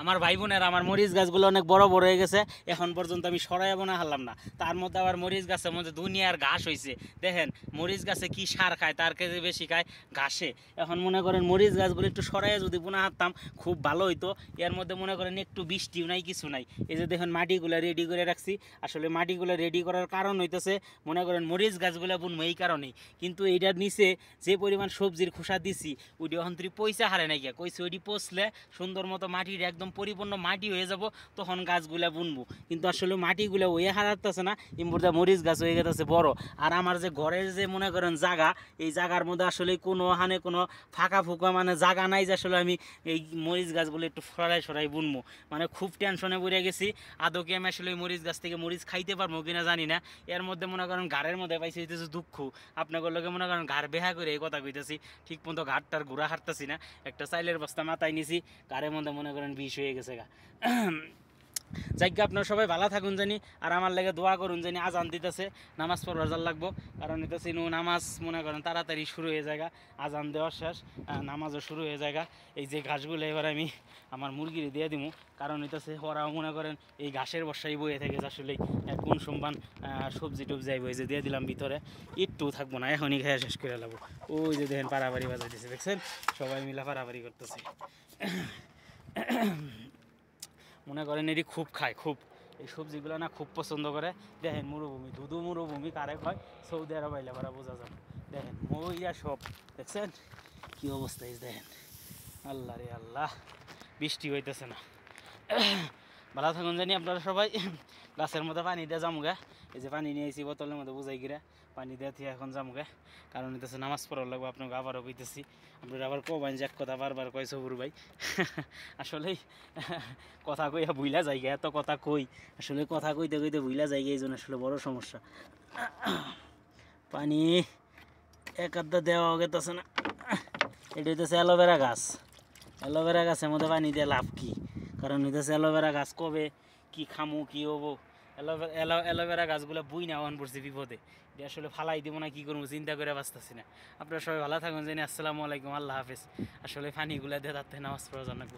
আমার ভাই বোনের আমার মরিচ গাছগুলো অনেক বড় বড় হয়ে গেছে, এখন পর্যন্ত আমি সরাইবো না হারলাম না। তার মধ্যে আবার মরিচ গাছের মধ্যে দুনিয়ার ঘাস হয়েছে। দেখেন মরিচ গাছে কি সার খায়, তার কাছে বেশি খায় ঘাসে। এখন মনে করেন মরিচ গাছগুলো একটু সরাইয়া যদি বোনা হারতাম খুব ভালো হইতো। এর মধ্যে মনে করেন একটু বৃষ্টিও নাই, কিছু নাই। এই যে দেখেন মাটিগুলো রেডি করে রাখছি। আসলে মাটিগুলো রেডি করার কারণ হইতেছে মনে করেন মরিচ গাছগুলো বুনবো এই কারণেই। কিন্তু এইটার নিচে যে পরিমাণ সবজির খোসা দিছি ওইটি অন্তরি পয়সা হারে নাই গিয়া কইছে ওইটি পচলে সুন্দর মতো মাটির একদম পরিপূর্ণ মাটি হয়ে যাব, তখন গাছগুলা বুনবো। কিন্তু আসলে মাটিগুলো ওয়ে হারাতেছে না, ইম্বুরদা মরিচ গাছ হয়ে গেছে বড়। আর আমার যে ঘরের যে মনে করেন জায়গা, এই জায়গার মধ্যে আসলে কোনো হানে কোনো ফাঁকা ফুকা মানে জায়গা নাই যে আসলে আমি এই মরিচ গাছগুলো একটু সরাই সরাই বুনবো। মানে খুব টেনশনে পড়ে গেছি, আদৌ কি আমি আসলে ওই মরিচ গাছ থেকে মরিচ খাইতে পারবো কিনা জানি না। এর মধ্যে মনে করেন ঘাড়ের মধ্যে পাইছি হইতেছে দুঃখ। আপনাদের লোকে মনে করেন ঘাড় বেহা করে এই কথা কইতেছি, ঠিক মতো ঘাটটার ঘোরা হাঁটতেছি না। একটা চাইলের বস্তা মাথায় নিছি, ঘাড়ের মধ্যে মনে করেন বিষ হয়ে গেছে গা। যাইগা আপনারা সবাই ভালো থাকুন জানি, আর আমার লাগে দোয়া করুন জানি। আজান দিতেছে, নামাজ পড়বার যার লাগবো, কারণ এটা চিনু নামাজ মনে করেন তাড়াতাড়ি শুরু হয়ে যায়, আজান দেওয়ার শেষ, নামাজও শুরু হয়ে যায়। এই যে ঘাসগুলো এবার আমি আমার মুরগির দিয়ে দিব, কারণ হইতেছে ওরাও মনে করেন এই ঘাসের বর্ষায় বয়ে থেকে আসলে কোন সম্মান সবজি টবজি আইব। এই যে দিয়ে দিলাম ভিতরে, একটু থাকবো না, এখনই খেয়ে শেষ করে লাগবো। ওই যে দেখেন পাড়াবাড়ি বাজাই দিচ্ছে, দেখছেন সবাই মিলা পাড়াবাড়ি করতেছে। মনে করেন এটি খুব খায়, খুব এই সবজিগুলো না খুব পছন্দ করে। দেখেন মরুভূমি, ধুধু মরুভূমি কারে হয়, সৌদি আরব আইলে পারা বোঝা যাবে। দেখেন মইয়া সব, দেখছেন কি অবস্থা। দেখেন আল্লাহ রে আল্লাহ, বৃষ্টি হইতেছে না। ভালো থাকুন জানি আপনারা সবাই। গাছের মধ্যে পানি দিয়ে জামুগা, এই যে পানি নিয়েছি বোতলের মধ্যে বুঝাই গিরা, পানি দিয়ে থিয়ে এখন জামুগা, কারণ হইতেছে নামাজ পড়ার লাগবে। আপনাকে আবারও কইতেছি, আপনারা আবার কবেন যে এক কথা বারবার কয় সবুর ভাই। আসলেই কথা কইয়া ভুইলা যাই গে, এত কথা কই আসলে কথা কইতে কইতে ভুইলা যাই গে, এই জন্য আসলে বড় সমস্যা। পানি এক আধা দেওয়া গেতেছে না। এটা হইতেছে অ্যালোভেরা গাছ, অ্যালোভেরা গাছের মধ্যে পানি দিয়ে লাভ কি? কারণ হইতেছে অ্যালোভেরা গাছ কবে কি খামু কি হবো। অ্যালোভেরা গাছগুলো বুই না অন পড়ছে বিপদে, এটা আসলে ফালাই দিব না কি করবো চিন্তা করে বাঁচতেছি না। আপনারা সবাই ভালো থাকুন জানি। আসসালামু আলাইকুম, আল্লাহ হাফেজ। আসলে পানিগুলা দিয়ে তার থেকে নামাজ পড়া জানাবো।